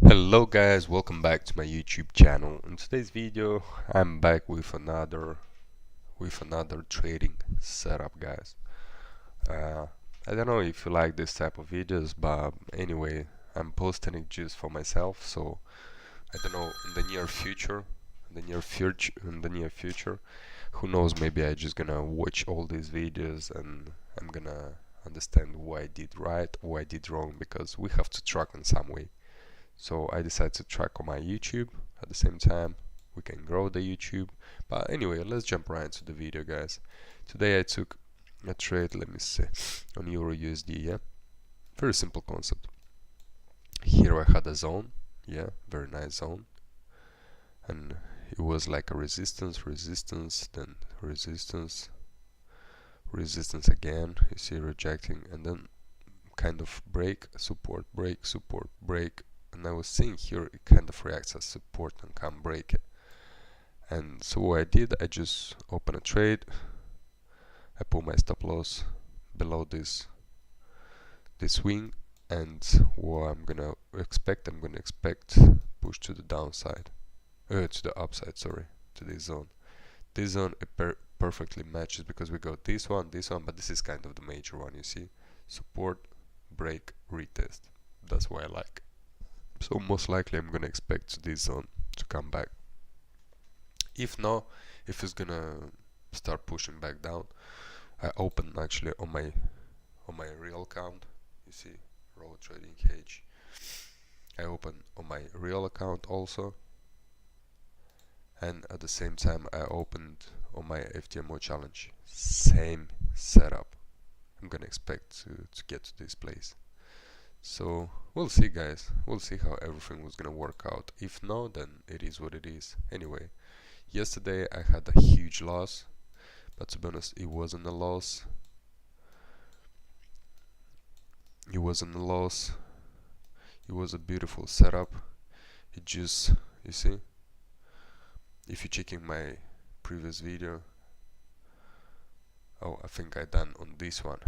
Hello guys, welcome back to my YouTube channel. In today's video, I'm back with another trading setup, guys. Uh, I don't know if you like this type of videos, but anyway, I'm posting it just for myself. So I don't know in the near future, who knows? Maybe I just gonna watch all these videos and I'm gonna understand what I did right, what I did wrong, because we have to track in some way. So I decided to track on my YouTube at the same time. We can grow the YouTube. But anyway, let's jump right into the video, guys. Today I took a trade, let me see, on Euro USD, yeah? Very simple concept. Here I had a zone, yeah, very nice zone. And it was like a resistance, resistance, then resistance, resistance again, you see rejecting, and then kind of break, support, break, and I was seeing here it kind of reacts as support and can't break it. And so what I did, I just open a trade, I put my stop loss below this swing, and what I'm gonna expect push to the downside, to the upside, sorry, to this zone. This zone it perfectly matches because we got this one, but this is kind of the major one, you see, support, break, retest. That's what I like. So most likely I'm gonna expect this zone to come back. If not, if it's gonna start pushing back down, I open actually on my real account. You see, raw trading cage. I open on my real account also, and at the same time I opened on my FTMO challenge. Same setup. I'm gonna expect to get to this place. So we'll see, guys. We'll see how everything was gonna work out. If not, then it is what it is. Anyway, yesterday I had a huge loss, but to be honest, it wasn't a loss. It wasn't a loss. It was a beautiful setup. It just, you see, if you're checking my previous video, oh, I think I done on this one.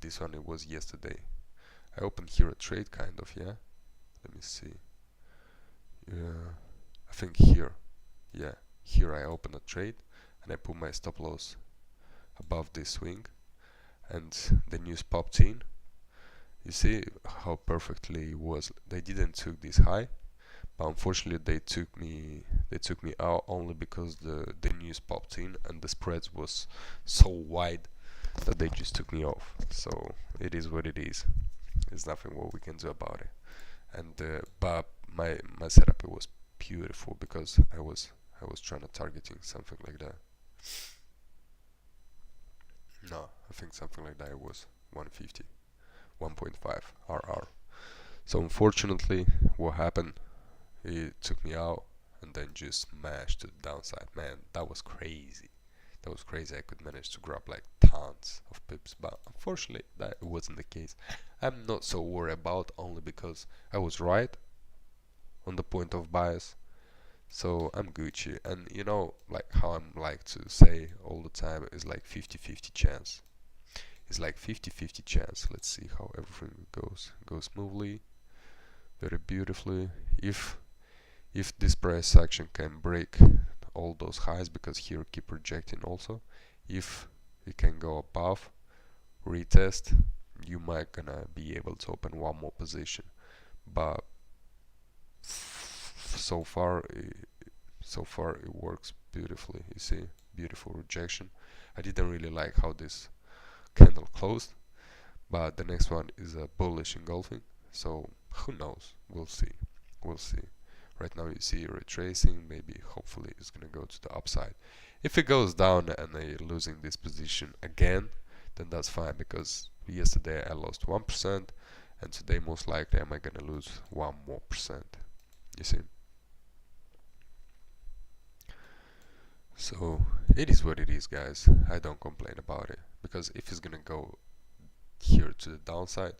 This one it was yesterday. I opened here a trade kind of, yeah. Let me see. Yeah, I think here, yeah, here I open a trade and I put my stop loss above this swing, and the news popped in. You see how perfectly it was. They didn't took this high, but unfortunately they took me out only because the news popped in and the spreads was so wide that they just took me off. So it is what it is. There's nothing what we can do about it. And but my setup, it was beautiful because I was trying to targeting something like that. No, I think something like that. It was 150, 1.5 RR. So unfortunately, what happened? It took me out and then just smashed to the downside. Man, that was crazy. That was crazy. I could manage to grab like tons of pips, but unfortunately that wasn't the case. I'm not so worried about, only because I was right on the point of bias, so I'm Gucci. And you know, like how I'm like to say all the time, is like 50-50 chance. It's like 50-50 chance. Let's see how everything goes smoothly, very beautifully. If this price action can break all those highs, because here keep rejecting also, if it can go above, retest, you might gonna be able to open one more position. But so far it works beautifully. You see, beautiful rejection. I didn't really like how this candle closed, but the next one is a bullish engulfing, so who knows, we'll see. Right now you see retracing, maybe hopefully it's gonna go to the upside. If it goes down and I losing this position again, then that's fine, because yesterday I lost 1%, and today most likely am I gonna lose 1 more percent. You see? So it is what it is, guys. I don't complain about it, because if it's gonna go here to the downside,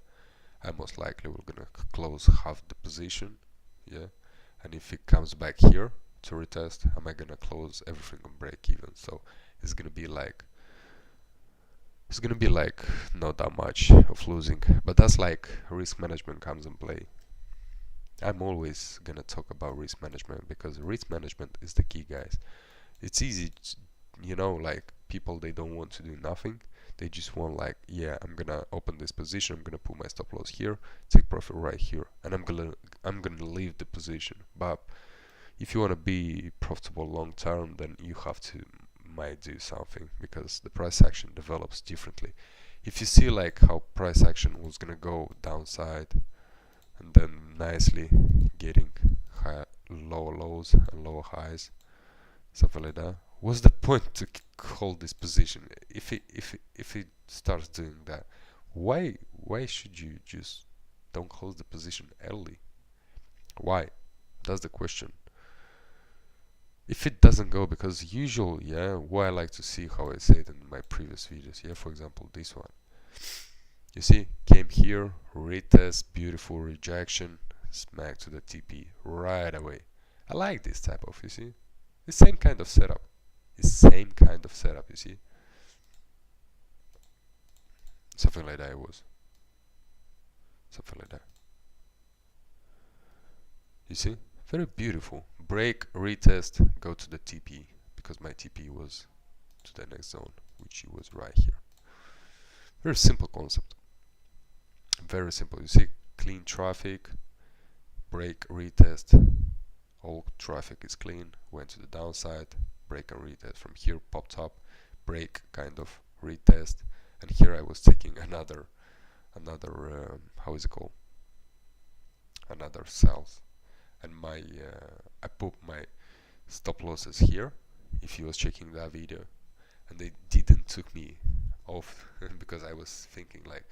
I most likely will gonna close half the position, yeah. And if it comes back here to retest, am I gonna close everything on break even? So it's gonna be like not that much of losing, but that's like risk management comes in play. I'm always gonna talk about risk management because risk management is the key, guys. It's easy, like people, they don't want to do nothing. They just want, like, yeah, I'm gonna open this position, I'm gonna put my stop loss here, take profit right here, and I'm gonna leave the position. But if you want to be profitable long term, then you have to might do something, because the price action develops differently. If you see like how price action was gonna go downside and then nicely getting lower lows and lower highs, something like that, what's the point to hold this position if it starts doing that? Why should you just don't close the position early? Why? That's the question. If it doesn't go, because usual, yeah, what I like to see, how I said in my previous videos, yeah, for example, this one, you see, came here, retest, beautiful rejection, smack to the TP right away. I like this type of, you see, the same kind of setup. It's same kind of setup, you see, something like that. It was something like that. You see, very beautiful. Break, retest, go to the TP, because my TP was to the next zone, which was right here. Very simple concept. Very simple. You see, clean traffic, break, retest, all traffic is clean, went to the downside, break and retest. From here popped up, break, kind of retest, and here I was taking another how is it called, another cells, and I put my stop losses here, if you was checking that video, and they didn't took me off because I was thinking like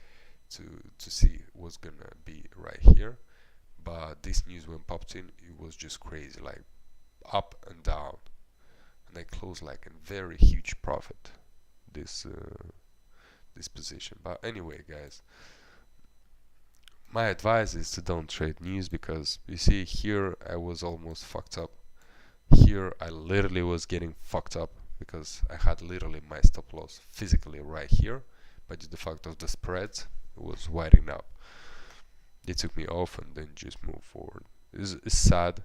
to see what's gonna be right here. But this news when popped in, it was just crazy, like up and down, and I closed like a very huge profit this position. But anyway, guys, my advice is to don't trade news, because you see here I was almost fucked up. Here I literally was getting fucked up because I had literally my stop loss physically right here, but due to the fact of the spreads, it was widening up. They took me off and then just moved forward. It's sad,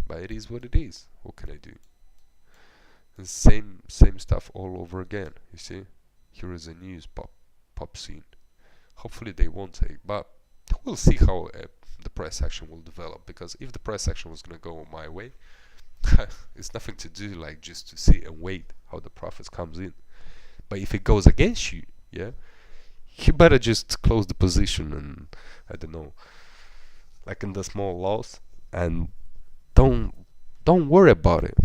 but it is what it is. What can I do? The same stuff all over again. You see, here is a news pop scene. Hopefully they won't take, but we'll see how the price action will develop. Because if the price action was gonna go my way, it's nothing to do like just to sit and wait how the profits comes in. But if it goes against you, yeah, you better just close the position and, I don't know, like in the small loss, and don't don't worry about it.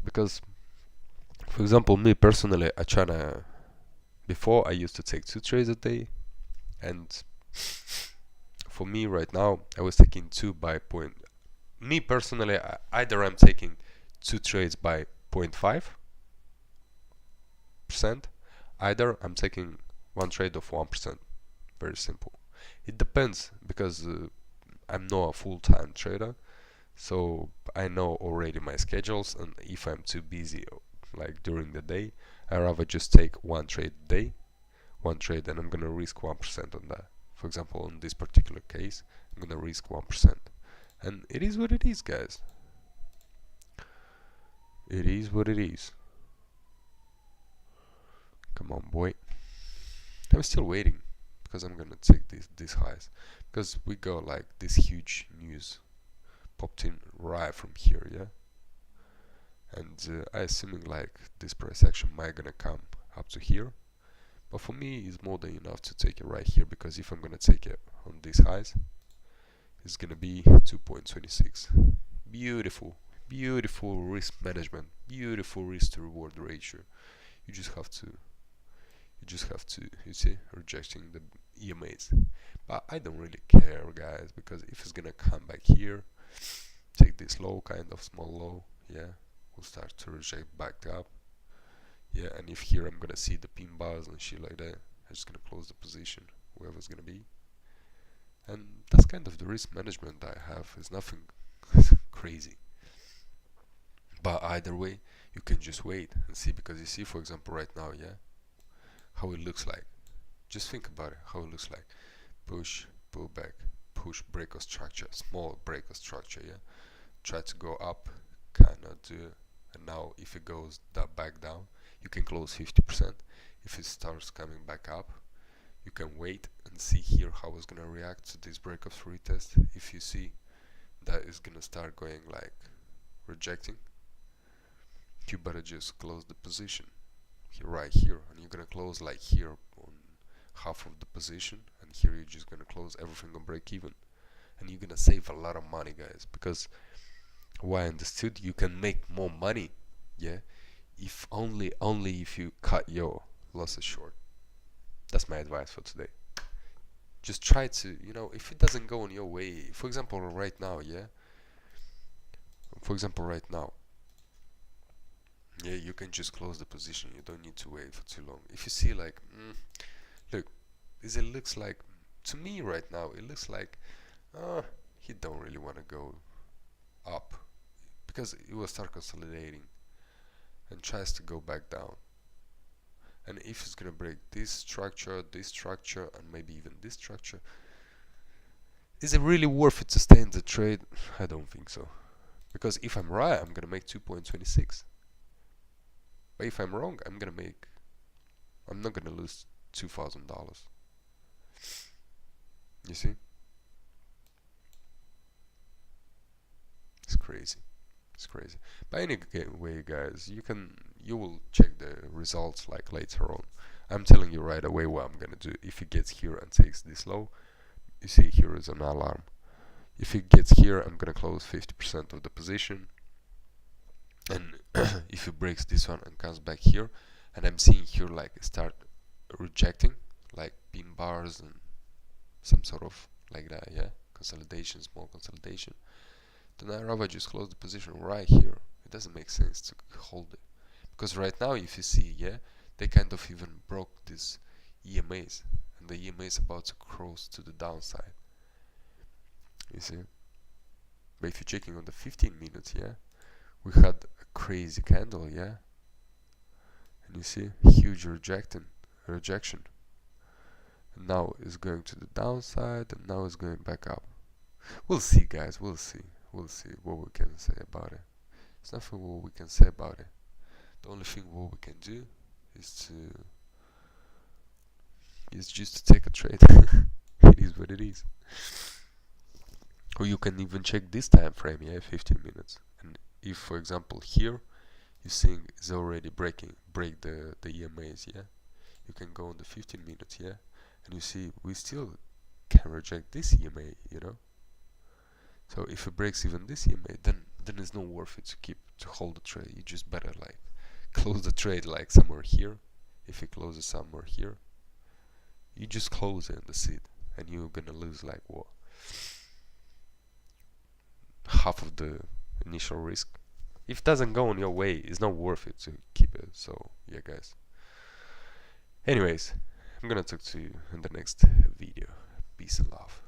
Because for example, me personally, I tryna, before I used to take 2 trades a day, and for me right now I was taking two by point. Me personally, either I'm taking 2 trades by 0.5%, either I'm taking one trade of 1%. Very simple. It depends, because I'm not a full-time trader, so I know already my schedules, and if I'm too busy like during the day, I rather just take one trade a day, one trade, and I'm gonna risk 1% on that. For example, in this particular case, I'm gonna risk 1%, and it is what it is, guys. It is what it is. Come on, boy. I'm still waiting, because I'm gonna take these highs, because we got like this huge news popped in right from here, yeah. And I assuming like this price action might gonna come up to here, but for me it's more than enough to take it right here, because if I'm gonna take it on these highs, it's gonna be 2.26. Beautiful, beautiful risk management, beautiful risk to reward ratio. You just have to you see, rejecting the EMAs. But I don't really care, guys, because if it's gonna come back here, take this low, kind of small low, yeah, we'll start to reject back up, yeah. And if here I'm gonna see the pin bars and shit like that, I'm just gonna close the position, whoever it's gonna be. And that's kind of the risk management I have. It's nothing crazy, but either way you can just wait and see, because you see, for example, right now, yeah, how it looks like. Just think about it, how it looks like. Push, pull back, push breakout structure, small breakout structure, yeah. Try to go up, cannot do it. And now if it goes back down, you can close 50%. If it starts coming back up, you can wait and see here how it's gonna react to this breakout retest. If you see that is gonna start going like rejecting, you better just close the position here, right here, and you're gonna close like here on half of the position, and here you're just gonna close everything on break even, and you're gonna save a lot of money, guys, because what I understood, you can make more money, yeah, if only if you cut your losses short. That's my advice for today. Just try to, you know, if it doesn't go on your way, for example right now, yeah, yeah, you can just close the position. You don't need to wait for too long. If you see like, look, it looks like, to me right now, it looks like he don't really want to go up, because it will start consolidating and tries to go back down. And if it's gonna break this structure, and maybe even this structure, is it really worth it to stay in the trade? I don't think so, because if I'm right, I'm gonna make 2.26. But if I'm wrong, I'm not gonna lose $2,000. You see? It's crazy. It's crazy. But anyway, guys, you will check the results like later on. I'm telling you right away what I'm gonna do. If it gets here and takes this low, you see here is an alarm. If it gets here, I'm gonna close 50% of the position. And if it breaks this one and comes back here, and I'm seeing here like start rejecting, like pin bars and some sort of like that, yeah, consolidation, small consolidation, then I rather just close the position right here. It doesn't make sense to hold it, because right now if you see, yeah, they kind of even broke this EMAs, and the EMA is about to cross to the downside, you see. But if you're checking on the 15 minutes, yeah, we had a crazy candle, yeah, and you see huge rejection, and now it's going to the downside, and now it's going back up. We'll see, guys, we'll see what we can say about it. There's nothing what we can say about it. The only thing what we can do is just to take a trade. It is what it is. Or you can even check this time frame, yeah, 15 minutes. And if, for example, here you seeing it's already break the EMAs, yeah, you can go on the 15 minutes, yeah, and you see we still can reject this EMA, you know. So if it breaks even this EMA, then it's not worth it to hold the trade. You just better like close the trade like somewhere here. If it closes somewhere here, you just close it and that's it, and you're gonna lose like what, half of the initial risk. If it doesn't go on your way, it's not worth it to keep it. So yeah, guys, anyways, I'm gonna talk to you in the next video. Peace and love.